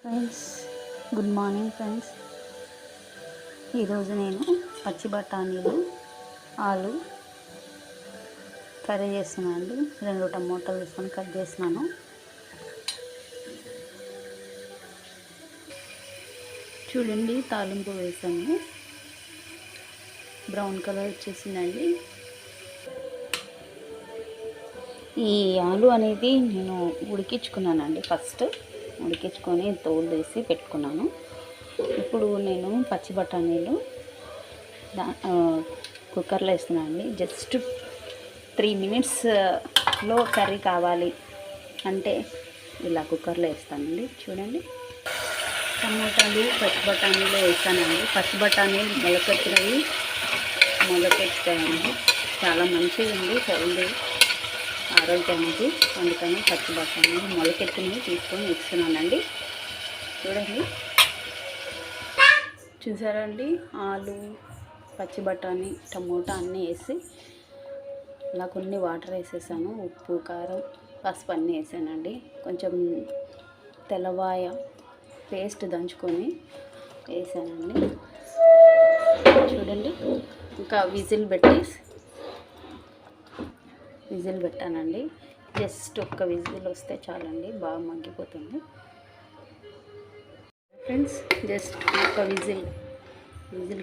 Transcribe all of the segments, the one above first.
Friends, good morning friends. ఈరోజు నేను పచ్చి బఠానీలు ఆలు కర్రీ చేస్తున్నాను అండి. 2 టమోటాలు తీసుకొని కట్ చేస్తున్నాను. చూడండి, తాలింపు వేసాను. బ్రౌన్ కలర్ వచ్చేసిందండి. ఈ ఆలు అనేది నేను ఉడికించుకున్నానండి. ఫస్ట్ ఉడికించుకొని తోలు తీసి పెట్టుకున్నాను. ఇప్పుడు నేను పచ్చి బఠానీలు కుక్కర్లో వేస్తున్నాను అండి. జస్ట్ 3 minutesలో కర్రీ కావాలి అంటే ఇలా కుక్కర్లో వేస్తానండి. చూడండి, టమాటాలు పచ్చి బఠానీలో వేస్తానండి. పచ్చి బఠానీలు మొలకెత్తాయండి. చాలా మంచిది అండి హెల్దీ ఆరోగ్యానికి. అందుకని పచ్చి బఠానీలు మొలకెత్తినవి తీసుకొని వేస్తున్నానండి. చూడండి, చూసారండి, ఆలు పచ్చి బఠానీ టమోటా అన్నీ వేసి ఇలా కొన్ని వాటర్ వేసేసాను. ఉప్పు కారం పసుపు అన్నీ వేసానండి. కొంచెం తెల్లవాయ పేస్ట్ దంచుకొని వేసానండి. చూడండి, ఇంకా విజిల్ పెట్టానండి. జస్ట్ ఒక్క విజిల్ వస్తే చాలండి, బాగా మగ్గిపోతుంది. ఫ్రెండ్స్, జస్ట్ ఒక్క విజిల్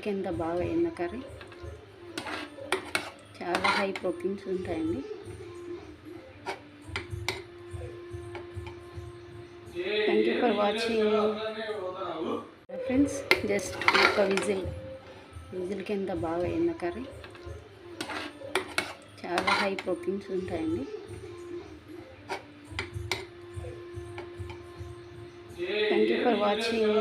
కింద బాగా అయింది కర్రీ. చాలా హై ప్రోటీన్స్ ఉంటాయండి. Thank you for watching friends. Just ఒక్క విజిల్ కింద బాగా అయింది కర్రీ. చాలా హై ప్రోటీన్స్ ఉంటాయండి. Thank you for watching.